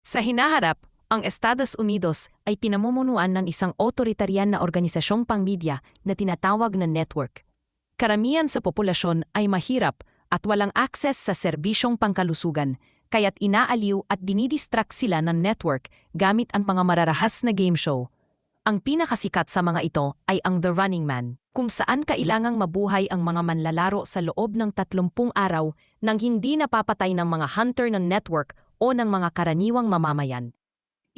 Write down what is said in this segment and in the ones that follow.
Sa hinaharap, ang Estados Unidos ay pinamumunuan ng isang otoritarian na organisasyong pangmedia na tinatawag na network. Karamihan sa populasyon ay mahirap at walang akses sa serbisyong pangkalusugan, kaya't inaaliw at dinidistract sila ng network gamit ang mga mararahas na game show. Ang pinakasikat sa mga ito ay ang The Running Man, kung saan kailangang mabuhay ang mga manlalaro sa loob ng 30 araw nang hindi napapatay ng mga hunter ng network o ng mga karaniwang mamamayan.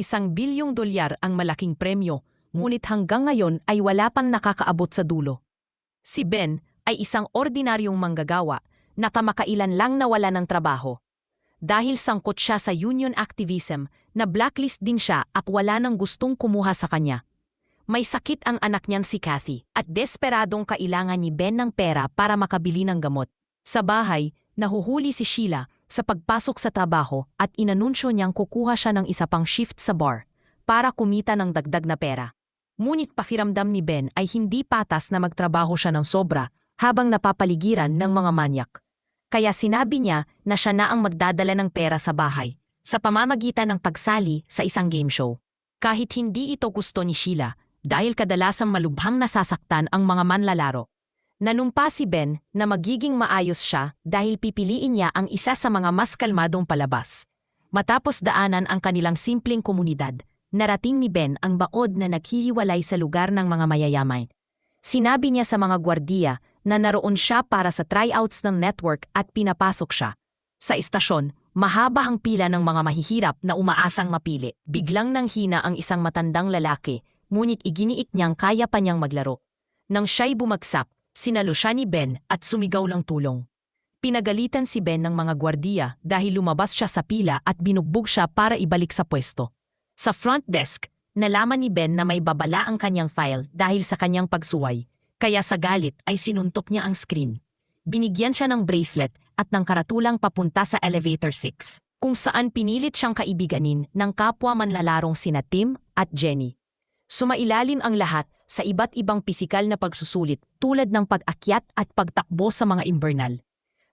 $1 bilyong ang malaking premyo, ngunit hanggang ngayon ay wala pang nakakaabot sa dulo. Si Ben ay isang ordinaryong manggagawa na kamakailan lang nawala ng trabaho. Dahil sangkot siya sa union activism, na blacklist din siya at wala nang gustong kumuha sa kanya. May sakit ang anak niyang si Kathy at desperadong kailangan ni Ben ng pera para makabili ng gamot. Sa bahay, nahuhuli si Sheila sa pagpasok sa trabaho at inanunsyo niyang kukuha siya ng isa pang shift sa bar para kumita ng dagdag na pera. Ngunit pakiramdam ni Ben ay hindi patas na magtrabaho siya ng sobra habang napapaligiran ng mga manyak. Kaya sinabi niya na siya na ang magdadala ng pera sa bahay sa pamamagitan ng pagsali sa isang game show. Kahit hindi ito gusto ni Sheila, dahil kadalasang malubhang nasasaktan ang mga manlalaro. Nanumpa si Ben na magiging maayos siya dahil pipiliin niya ang isa sa mga mas kalmadong palabas. Matapos daanan ang kanilang simpleng komunidad, narating ni Ben ang baod na naghihiwalay sa lugar ng mga mayayaman. Sinabi niya sa mga gwardiya na naroon siya para sa tryouts ng network at pinapasok siya. Sa istasyon, mahaba ang pila ng mga mahihirap na umaasang mapili. Biglang nanghina ang isang matandang lalaki, ngunit iginiit niyang kaya pa niyang maglaro. Nang siya'y bumagsak, sinalo siya ni Ben at sumigaw ng tulong. Pinagalitan si Ben ng mga gwardiya dahil lumabas siya sa pila at binugbog siya para ibalik sa pwesto. Sa front desk, nalaman ni Ben na may babala ang kanyang file dahil sa kanyang pagsuway, kaya sa galit ay sinuntok niya ang screen. Binigyan siya ng bracelet at ng karatulang papunta sa Elevator 6, kung saan pinilit siyang kaibiganin ng kapwa manlalarong sina Tim at Jenny. Sumailalim ang lahat sa iba't ibang pisikal na pagsusulit tulad ng pag-akyat at pagtakbo sa mga imbernal.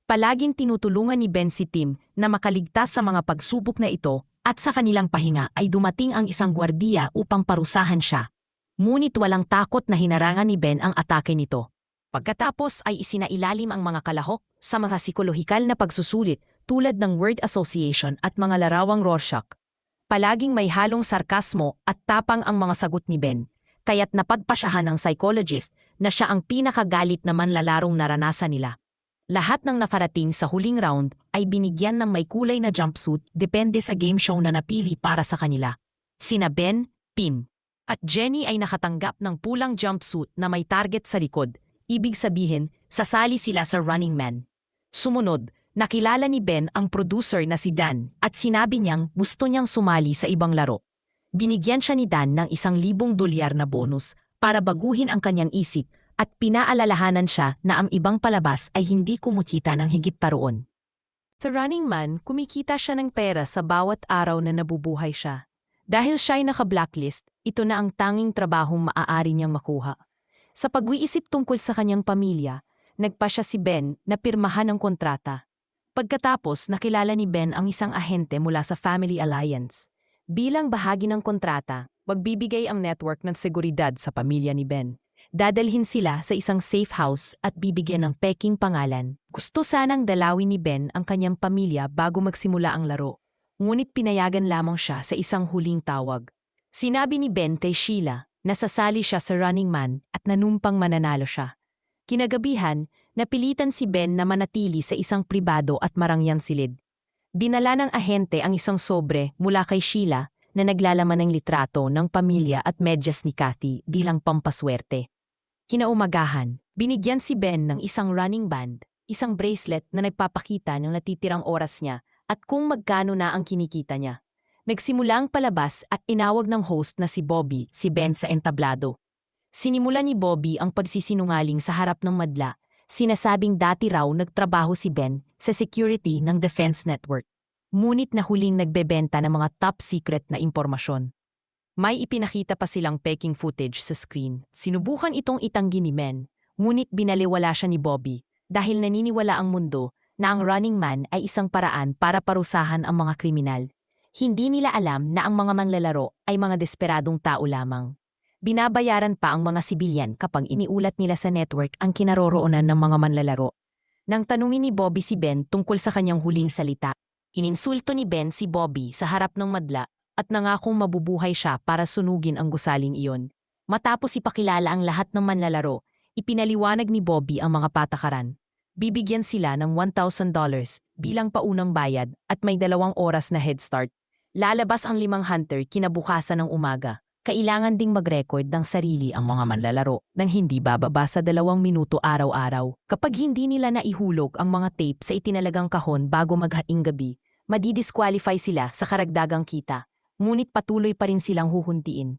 Palaging tinutulungan ni Ben si Tim na makaligtas sa mga pagsubok na ito at sa kanilang pahinga ay dumating ang isang gwardiya upang parusahan siya. Ngunit walang takot na hinarangan ni Ben ang atake nito. Pagkatapos ay isinailalim ang mga kalahok sa mga psikolohikal na pagsusulit tulad ng word association at mga larawang Rorschach. Palaging may halong sarkasmo at tapang ang mga sagot ni Ben, kaya't napagpasyahan ng psychologist na siya ang pinakagalit na manlalarong naranasan nila. Lahat ng nakarating sa huling round ay binigyan ng may kulay na jumpsuit depende sa game show na napili para sa kanila. Sina Ben, Tim, at Jenny ay nakatanggap ng pulang jumpsuit na may target sa likod, ibig sabihin, sasali sila sa Running Man. Sumunod, nakilala ni Ben ang producer na si Dan at sinabi niyang gusto niyang sumali sa ibang laro. Binigyan siya ni Dan ng $1,000 na bonus para baguhin ang kanyang isip at pinaalalahanan siya na ang ibang palabas ay hindi kumikita ng higit pa roon. Sa Running Man, kumikita siya ng pera sa bawat araw na nabubuhay siya. Dahil siya'y naka-blacklist, ito na ang tanging trabahong maaari niyang makuha. Sa pag-iisip tungkol sa kanyang pamilya, nagpa siya si Ben na pirmahan ng kontrata. Pagkatapos, nakilala ni Ben ang isang ahente mula sa Family Alliance. Bilang bahagi ng kontrata, magbibigay ang network ng seguridad sa pamilya ni Ben. Dadalhin sila sa isang safe house at bibigyan ng peking pangalan. Gusto sanang dalawin ni Ben ang kanyang pamilya bago magsimula ang laro. Ngunit pinayagan lamang siya sa isang huling tawag. Sinabi ni Ben kay Sheila na sasali siya sa Running Man at nanumpang mananalo siya. Kinagabihan, napilitan si Ben na manatili sa isang pribado at marangyang silid. Dinala ng ahente ang isang sobre mula kay Sheila na naglalaman ng litrato ng pamilya at medyas ni Kathy bilang pampaswerte. Kinaumagahan, binigyan si Ben ng isang running band, isang bracelet na nagpapakita ng natitirang oras niya at kung magkano na ang kinikita niya. Nagsimula ang palabas at inawag ng host na si Bobby si Ben sa entablado. Sinimula ni Bobby ang pagsisinungaling sa harap ng madla, sinasabing dati raw nagtrabaho si Ben sa security ng Defense Network. Ngunit na huling nagbebenta ng mga top secret na impormasyon. May ipinakita pa silang peking footage sa screen. Sinubukan itong itanggi ni Ben, ngunit binaliwala siya ni Bobby dahil naniniwala ang mundo na ang Running Man ay isang paraan para parusahan ang mga kriminal. Hindi nila alam na ang mga manlalaro ay mga desperadong tao lamang. Binabayaran pa ang mga sibilyan kapag iniulat nila sa network ang kinaroroonan ng mga manlalaro. Nang tanungin ni Bobby si Ben tungkol sa kanyang huling salita, ininsulto ni Ben si Bobby sa harap ng madla at nangakong mabubuhay siya para sunugin ang gusaling iyon. Matapos ipakilala ang lahat ng manlalaro, ipinaliwanag ni Bobby ang mga patakaran. Bibigyan sila ng $1,000 bilang paunang bayad at may 2 oras na head start. Lalabas ang 5 hunter kinabukasan ng umaga. Kailangan ding mag-record ng sarili ang mga manlalaro nang hindi bababa sa 2 minuto araw-araw. Kapag hindi nila naihulog ang mga tape sa itinalagang kahon bago maghating gabi, madidisqualify sila sa karagdagang kita. Ngunit patuloy pa rin silang huhuntiin.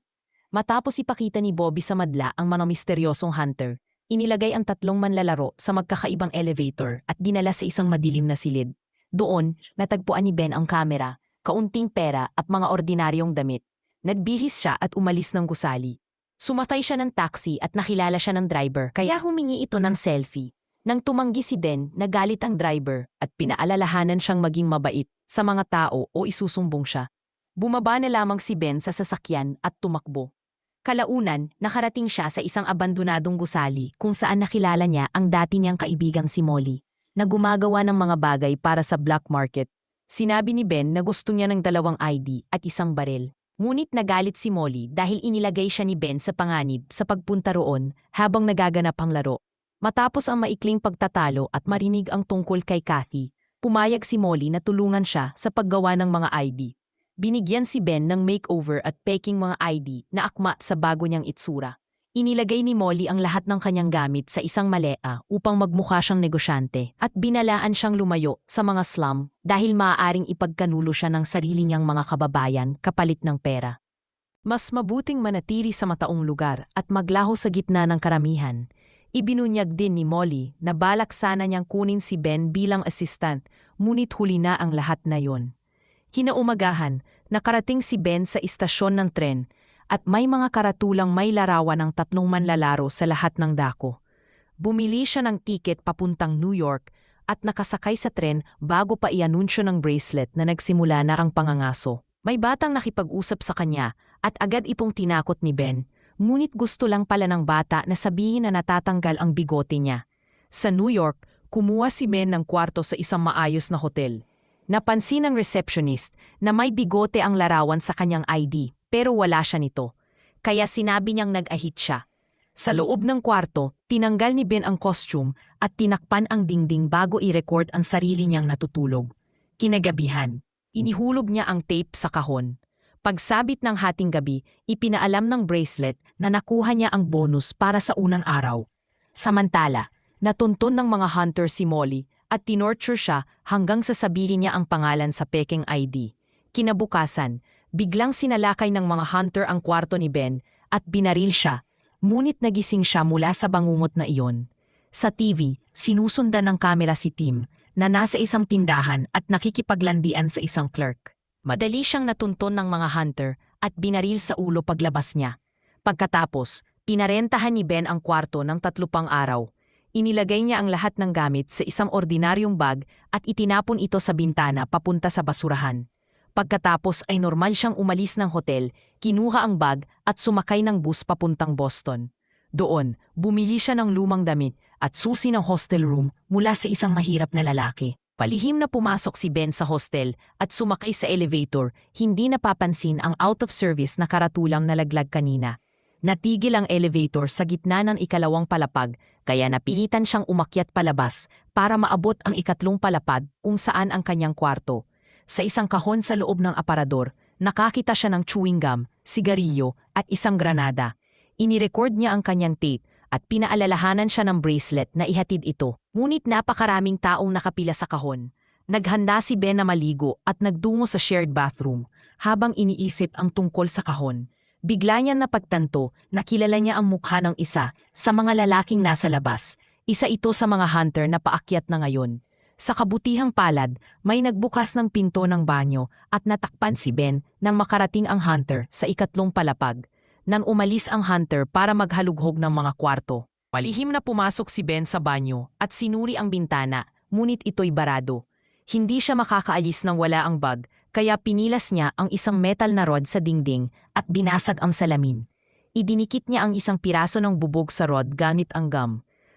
Matapos ipakita ni Bobby sa madla ang mga misteryosong hunter, inilagay ang 3 manlalaro sa magkakaibang elevator at dinala sa isang madilim na silid. Doon, natagpuan ni Ben ang kamera, kaunting pera at mga ordinaryong damit. Nagbihis siya at umalis ng gusali. Sumatay siya ng taxi at nakilala siya ng driver kaya humingi ito ng selfie. Nang tumanggi si Den, nagalit ang driver at pinaalalahanan siyang maging mabait sa mga tao o isusumbong siya. Bumaba na lamang si Ben sa sasakyan at tumakbo. Kalaunan, nakarating siya sa isang abandonadong gusali kung saan nakilala niya ang dati niyang kaibigang si Molly, na gumagawa ng mga bagay para sa black market. Sinabi ni Ben na gusto niya ng 2 ID at isang baril. Ngunit nagalit si Molly dahil inilagay siya ni Ben sa panganib sa pagpunta roon habang nagaganap ang laro. Matapos ang maikling pagtatalo at marinig ang tungkol kay Kathy, pumayag si Molly na tulungan siya sa paggawa ng mga ID. Binigyan si Ben ng makeover at peking mga ID na akma sa bago niyang itsura. Inilagay ni Molly ang lahat ng kanyang gamit sa isang maleta upang magmukha siyang negosyante at binalaan siyang lumayo sa mga slum dahil maaaring ipagkanulo siya ng sarili niyang mga kababayan kapalit ng pera. Mas mabuting manatili sa mataong lugar at maglaho sa gitna ng karamihan. Ibinunyag din ni Molly na balak sana niyang kunin si Ben bilang assistant, ngunit huli na ang lahat na yon. Kinaumagahan, nakarating si Ben sa istasyon ng tren at may mga karatulang may larawan ng 3 manlalaro sa lahat ng dako. Bumili siya ng tiket papuntang New York at nakasakay sa tren bago pa ianunsyo ng bracelet na nagsimula na ang pangangaso. May batang nakipag-usap sa kanya at agad ipong tinakot ni Ben, ngunit gusto lang pala ng bata na sabihin na natatanggal ang bigote niya. Sa New York, kumuha si Ben ng kwarto sa isang maayos na hotel. Napansin ng receptionist na may bigote ang larawan sa kanyang ID pero wala siya nito. Kaya sinabi niyang nag-ahit siya. Sa loob ng kwarto, tinanggal ni Ben ang costume at tinakpan ang dingding bago i-record ang sarili niyang natutulog. Kinagabihan, inihulog niya ang tape sa kahon. Pagsabit ng hating gabi, ipinaalam ng bracelet na nakuha niya ang bonus para sa unang araw. Samantala, natuntun ng mga hunter si Molly at tinorture siya hanggang sasabihin niya ang pangalan sa peking ID. Kinabukasan, biglang sinalakay ng mga hunter ang kwarto ni Ben at binaril siya, ngunit nagising siya mula sa bangungot na iyon. Sa TV, sinusundan ng kamera si Tim na nasa isang tindahan at nakikipaglandian sa isang clerk. Madali siyang natunton ng mga hunter at binaril sa ulo paglabas niya. Pagkatapos, pinarentahan ni Ben ang kwarto ng 3 pang araw. Inilagay niya ang lahat ng gamit sa isang ordinaryong bag at itinapon ito sa bintana papunta sa basurahan. Pagkatapos ay normal siyang umalis ng hotel, kinuha ang bag at sumakay ng bus papuntang Boston. Doon, bumili siya ng lumang damit at susi ng hostel room mula sa isang mahirap na lalaki. Palihim na pumasok si Ben sa hostel at sumakay sa elevator, hindi napapansin ang out-of-service na karatulang nalaglag kanina. Natigil ang elevator sa gitna ng 2nd palapag, kaya napilitan siyang umakyat palabas para maabot ang 3rd palapag kung saan ang kanyang kwarto. Sa isang kahon sa loob ng aparador, nakakita siya ng chewing gum, sigarilyo at isang granada. Inirecord niya ang kanyang tape at pinaalalahanan siya ng bracelet na ihatid ito. Ngunit napakaraming taong nakapila sa kahon. Naghanda si Ben na maligo at nagdungo sa shared bathroom habang iniisip ang tungkol sa kahon. Bigla niyang napagtanto na kilala niya ang mukha ng isa sa mga lalaking nasa labas. Isa ito sa mga hunter na paakyat na ngayon. Sa kabutihang palad, may nagbukas ng pinto ng banyo at natakpan si Ben nang makarating ang hunter sa 3rd palapag. Nang umalis ang hunter para maghalughog ng mga kwarto. Palihim na pumasok si Ben sa banyo at sinuri ang bintana, ngunit ito'y barado. Hindi siya makakaalis nang wala ang bag kaya pinilas niya ang isang metal na rod sa dingding at binasag ang salamin. Idinikit niya ang isang piraso ng bubog sa rod gamit ang gum.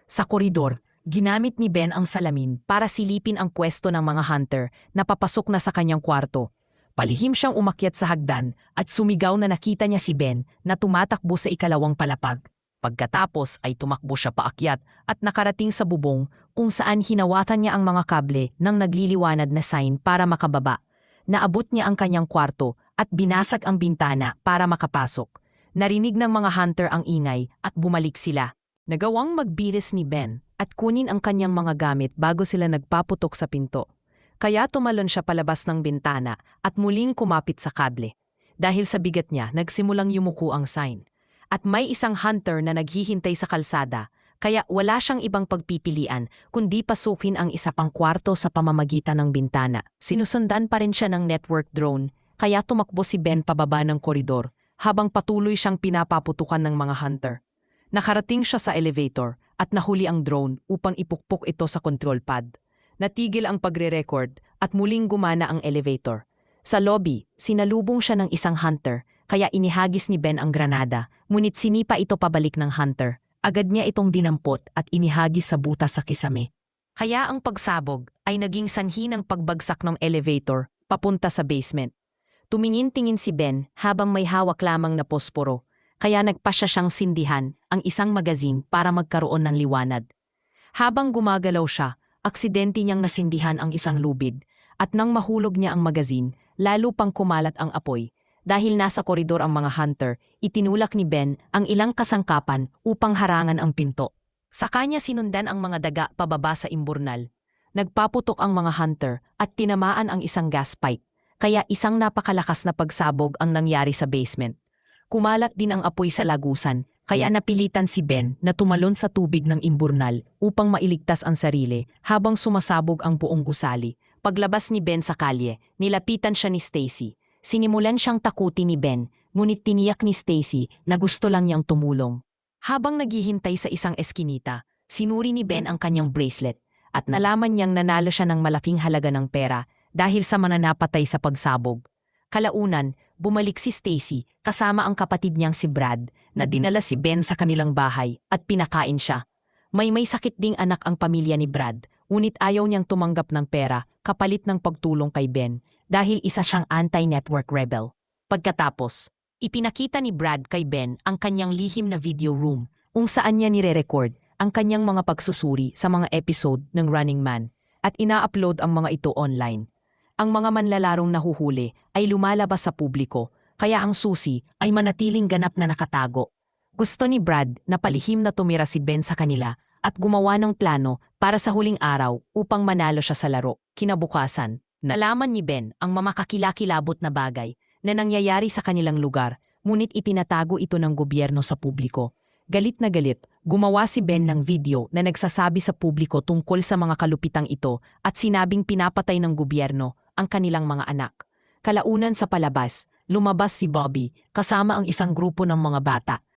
Sa koridor, ginamit ni Ben ang salamin para silipin ang pwesto ng mga hunter na papasok na sa kanyang kwarto. Palihim siyang umakyat sa hagdan at sumigaw na nakita niya si Ben na tumatakbo sa ikalawang palapag. Pagkatapos ay tumakbo siya paakyat at nakarating sa bubong kung saan hinawatan niya ang mga kable ng nagliliwanag na sign para makababa. Naabot niya ang kanyang kwarto at binasag ang bintana para makapasok. Narinig ng mga hunter ang ingay at bumalik sila. Nagawang magbiris ni Ben at kunin ang kanyang mga gamit bago sila nagpaputok sa pinto. Kaya tumalon siya palabas ng bintana at muling kumapit sa kable. Dahil sa bigat niya, nagsimulang yumuko ang sign. At may isang hunter na naghihintay sa kalsada, kaya wala siyang ibang pagpipilian kundi pasukin ang isa pang kwarto sa pamamagitan ng bintana. Sinusundan pa rin siya ng network drone, kaya tumakbo si Ben pababa ng koridor habang patuloy siyang pinapaputukan ng mga hunter. Nakarating siya sa elevator at nahuli ang drone upang ipukpok ito sa control pad. Natigil ang pagre-record at muling gumana ang elevator. Sa lobby, sinalubong siya ng isang hunter kaya inihagis ni Ben ang granada, ngunit sinipa ito pabalik ng hunter. Agad niya itong dinampot at inihagis sa butas sa kisame. Kaya ang pagsabog ay naging sanhi ng pagbagsak ng elevator papunta sa basement. Tumingin-tingin si Ben habang may hawak lamang na posporo, kaya nagpasya siyang sindihan ang isang magazine para magkaroon ng liwanag. Habang gumagalaw siya, aksidente niyang nasindihan ang isang lubid at nang mahulog niya ang magazine, lalo pang kumalat ang apoy. Dahil nasa koridor ang mga hunter, itinulak ni Ben ang ilang kasangkapan upang harangan ang pinto. Sa kanya sinundan ang mga daga pababa sa imburnal. Nagpaputok ang mga hunter at tinamaan ang isang gas pipe. Kaya isang napakalakas na pagsabog ang nangyari sa basement. Kumalat din ang apoy sa lagusan, kaya napilitan si Ben na tumalon sa tubig ng imburnal upang mailigtas ang sarili habang sumasabog ang buong gusali. Paglabas ni Ben sa kalye, nilapitan siya ni Stacy. Sinimulan siyang takutin ni Ben, ngunit tiniyak ni Stacy na gusto lang niyang tumulong. Habang naghihintay sa isang eskinita, sinuri ni Ben ang kanyang bracelet at nalaman niyang nanalo siya ng malaking halaga ng pera dahil sa mananapatay sa pagsabog. Kalaunan, bumalik si Stacy kasama ang kapatid niyang si Brad na dinala si Ben sa kanilang bahay at pinakain siya. May sakit ding anak ang pamilya ni Brad, ngunit ayaw niyang tumanggap ng pera kapalit ng pagtulong kay Ben dahil isa siyang anti-network rebel. Pagkatapos, ipinakita ni Brad kay Ben ang kanyang lihim na video room kung saan niya nire-record ang kanyang mga pagsusuri sa mga episode ng Running Man at ina-upload ang mga ito online. Ang mga manlalarong nahuhuli ay lumalabas sa publiko, kaya ang susi ay manatiling ganap na nakatago. Gusto ni Brad na palihim na tumira si Ben sa kanila at gumawa ng plano para sa huling araw upang manalo siya sa laro. Kinabukasan, nalaman ni Ben ang mamakakilakilabot na bagay na nangyayari sa kanilang lugar, ngunit itinatago ito ng gobyerno sa publiko. Galit na galit, gumawa si Ben ng video na nagsasabi sa publiko tungkol sa mga kalupitang ito at sinabing pinapatay ng gobyerno ang kanilang mga anak. Kalaunan sa palabas, lumabas si Bobby kasama ang isang grupo ng mga bata